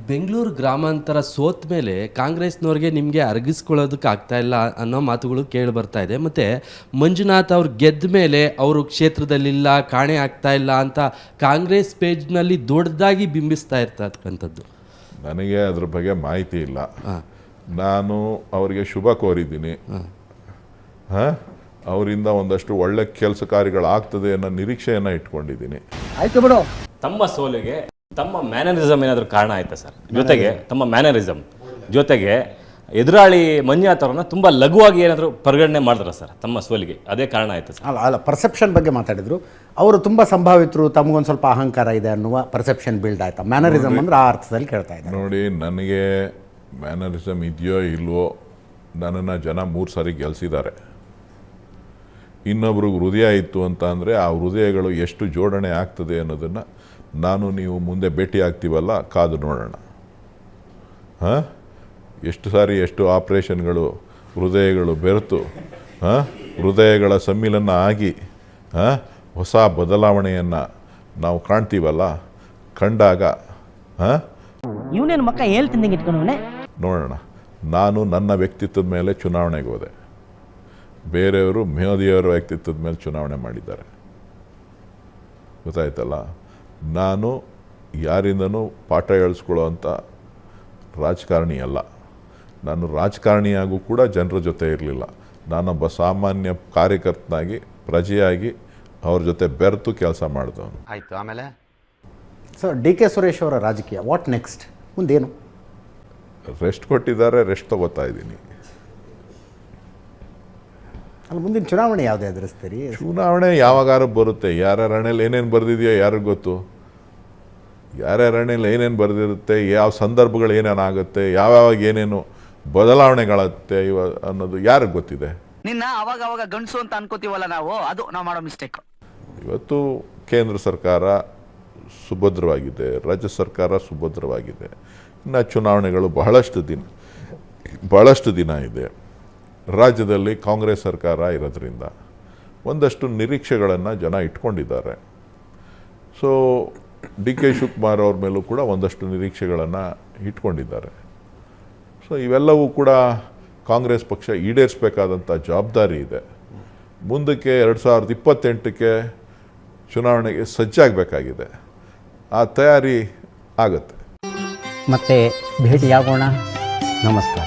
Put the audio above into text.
ಬೆಂಗಳೂರು ಗ್ರಾಮಾಂತರ ಸೋತ ಮೇಲೆ ಕಾಂಗ್ರೆಸ್ನವ್ರಿಗೆ ನಿಮಗೆ ಅರಗಿಸ್ಕೊಳ್ಳೋದಕ್ಕೆ ಆಗ್ತಾ ಇಲ್ಲ ಅನ್ನೋ ಮಾತುಗಳು ಕೇಳಿ ಬರ್ತಾ ಇದೆ. ಮತ್ತು ಮಂಜುನಾಥ್ ಅವ್ರು ಗೆದ್ದ ಮೇಲೆ ಅವರು ಕ್ಷೇತ್ರದಲ್ಲಿಲ್ಲ, ಕಾಣೆ ಆಗ್ತಾ ಇಲ್ಲ ಅಂತ ಕಾಂಗ್ರೆಸ್ ಪೇಜ್ನಲ್ಲಿ ದೊಡ್ಡದಾಗಿ ಬಿಂಬಿಸ್ತಾ ಇರ್ತಕ್ಕಂಥದ್ದು. ನನಗೆ ಅದ್ರ ಬಗ್ಗೆ ಮಾಹಿತಿ ಇಲ್ಲ. ನಾನು ಅವರಿಗೆ ಶುಭ ಕೋರಿದ್ದೀನಿ. ಅವರಿಂದ ಒಂದಷ್ಟು ಒಳ್ಳೆ ಕೆಲಸ ಕಾರ್ಯಗಳಾಗ್ತದೆ ಅನ್ನೋ ನಿರೀಕ್ಷೆಯನ್ನು ಇಟ್ಕೊಂಡಿದ್ದೀನಿ. ಆಯ್ತು ಬಿಡು. ತಮ್ಮ ಸೋಲಿಗೆ ತಮ್ಮ ಮ್ಯಾನರಿಸಮ್ ಏನಾದರೂ ಕಾರಣ ಆಯ್ತಾ ಸರ್? ಜೊತೆಗೆ ತಮ್ಮ ಮ್ಯಾನರಿಸಮ್ ಜೊತೆಗೆ ಎದುರಾಳಿ ಮಂಜುನಾಥ್ ಅವ್ರನ್ನ ತುಂಬ ಲಘುವಾಗಿ ಏನಾದರೂ ಪರಿಗಣನೆ ಮಾಡಿದ್ರ ಸರ್ ತಮ್ಮ ಸೋಲಿಗೆ? ಅದೇ ಕಾರಣ ಆಯ್ತು ಸರ್? ಅಲ್ಲ ಪರ್ಸೆಪ್ಷನ್ ಬಗ್ಗೆ ಮಾತಾಡಿದ್ರು ಅವರು. ತುಂಬ ಸಂಭಾವಿತರು, ತಮಗೊಂದು ಸ್ವಲ್ಪ ಅಹಂಕಾರ ಇದೆ ಅನ್ನುವ ಪರ್ಸೆಪ್ಷನ್ ಬಿಲ್ಡ್ ಆಯ್ತಾ? ಮ್ಯಾನರಿಸಮ್ ಅಂದ್ರೆ ಆ ಅರ್ಥದಲ್ಲಿ ಕೇಳ್ತಾ ಇದ್ದಾರೆ. ನೋಡಿ, ನನಗೆ ಮ್ಯಾನರಿಸಮ್ ಇದೆಯೋ ಇಲ್ವೋ, ನನ್ನನ್ನು ಜನ 3 ಸಾರಿ ಗೆಲ್ಲಿಸಿದ್ದಾರೆ. ಇನ್ನೊಬ್ರಿಗೆ ಹೃದಯ ಇತ್ತು ಅಂತ ಅಂದರೆ ಆ ಹೃದಯಗಳು ಎಷ್ಟು ಜೋಡಣೆ ಆಗ್ತದೆ ಅನ್ನೋದನ್ನು ನಾನು ನೀವು ಮುಂದೆ ಭೇಟಿ ಆಗ್ತೀವಲ್ಲ, ಕಾದು ನೋಡೋಣ. ಎಷ್ಟು ಸಾರಿ ಎಷ್ಟು ಆಪ್ರೇಷನ್ಗಳು, ಹೃದಯಗಳು ಬೆರೆತು ಹೃದಯಗಳ ಸಮ್ಮಿಲನ ಆಗಿ ಹೊಸ ಬದಲಾವಣೆಯನ್ನು ನಾವು ಕಾಣ್ತೀವಲ್ಲ, ಕಂಡಾಗ ಇವನೇನು ಮಕ್ಕ ಹೇಳ್ತಿದ್ದಂಗೆ ಇಟ್ಕೊಂಡವನೇ ನೋಡೋಣ. ನಾನು ನನ್ನ ವ್ಯಕ್ತಿತ್ವದ ಮೇಲೆ ಚುನಾವಣೆಗೆ ಹೋದೆ, ಬೇರೆಯವರು ಮೋದಿಯವರ ವ್ಯಕ್ತಿತ್ವದ ಮೇಲೆ ಚುನಾವಣೆ ಮಾಡಿದ್ದಾರೆ. ಗೊತ್ತಾಯ್ತಲ್ಲ, ನಾನು ಯಾರಿಂದನೂ ಪಾಠ ಹೇಳಿಸ್ಕೊಳ್ಳೋವಂಥ ರಾಜಕಾರಣಿ ಅಲ್ಲ. ನಾನು ರಾಜಕಾರಣಿಯಾಗೂ ಕೂಡ ಜನರ ಜೊತೆ ಇರಲಿಲ್ಲ. ನಾನೊಬ್ಬ ಸಾಮಾನ್ಯ ಕಾರ್ಯಕರ್ತನಾಗಿ, ಪ್ರಜೆಯಾಗಿ ಅವ್ರ ಜೊತೆ ಬೆರೆತು ಕೆಲಸ ಮಾಡಿದವನು. ಆಯಿತು, ಆಮೇಲೆ ಸೊ ಡಿ.ಕೆ. ಸುರೇಶ್ ಅವರ ರಾಜಕೀಯ ವಾಟ್ ನೆಕ್ಸ್ಟ್? ಮುಂದೇನು? ರೆಸ್ಟ್ ಕೊಟ್ಟಿದ್ದಾರೆ, ರೆಸ್ಟ್ ತಗೋತಾ ಇದ್ದೀನಿ. ಅಲ್ಲಿ ಮುಂದಿನ ಚುನಾವಣೆ ಯಾವುದೇ ಎದುರಿಸ್ತೀರಿ? ಚುನಾವಣೆ ಯಾವಾಗಾರು ಬರುತ್ತೆ. ಯಾರ್ಯಾರ ಹಣೆಯಲ್ಲಿ ಏನೇನು ಬರೆದಿದೆಯೋ ಯಾರಿಗೂ ಗೊತ್ತು. ಯಾರ್ಯಾರ ಹಣೆಯಲ್ಲಿ ಏನೇನು ಬರೆದಿರುತ್ತೆ, ಯಾವ ಸಂದರ್ಭಗಳು ಏನೇನಾಗುತ್ತೆ, ಯಾವ್ಯಾವಾಗ ಏನೇನು ಬದಲಾವಣೆಗಳಾಗುತ್ತೆ ಅನ್ನೋದು ಯಾರಿಗೆ ಗೊತ್ತಿದೆ? ನಿನ್ನ ಅವಾಗ ಗಂಡಸು ಅಂತ ಅನ್ಕೋತೀವಲ್ಲ ನಾವು, ಅದು ನಾವು ಮಾಡೋ ಮಿಸ್ಟೇಕ್. ಇವತ್ತು ಕೇಂದ್ರ ಸರ್ಕಾರ ಸುಭದ್ರವಾಗಿದೆ, ರಾಜ್ಯ ಸರ್ಕಾರ ಸುಭದ್ರವಾಗಿದೆ. ಇನ್ನು ಚುನಾವಣೆಗಳು ಬಹಳಷ್ಟು ದಿನ ಇದೆ. ರಾಜ್ಯದಲ್ಲಿ ಕಾಂಗ್ರೆಸ್ ಸರ್ಕಾರ ಇರೋದ್ರಿಂದ ಒಂದಷ್ಟು ನಿರೀಕ್ಷೆಗಳನ್ನು ಜನ ಇಟ್ಕೊಂಡಿದ್ದಾರೆ. ಸೊ ಡಿ.ಕೆ. ಶಿವಕುಮಾರ್ ಅವ್ರ ಮೇಲೂ ಕೂಡ ಒಂದಷ್ಟು ನಿರೀಕ್ಷೆಗಳನ್ನು ಇಟ್ಕೊಂಡಿದ್ದಾರೆ. ಸೊ ಇವೆಲ್ಲವೂ ಕೂಡ ಕಾಂಗ್ರೆಸ್ ಪಕ್ಷ ಈಡೇರಿಸಬೇಕಾದಂಥ ಜವಾಬ್ದಾರಿ ಇದೆ. ಮುಂದಕ್ಕೆ 2028ಕ್ಕೆ ಚುನಾವಣೆಗೆ ಸಜ್ಜಾಗಬೇಕಾಗಿದೆ. ಆ ತಯಾರಿ ಆಗುತ್ತೆ. ಮತ್ತೆ ಭೇಟಿಯಾಗೋಣ. ನಮಸ್ಕಾರ.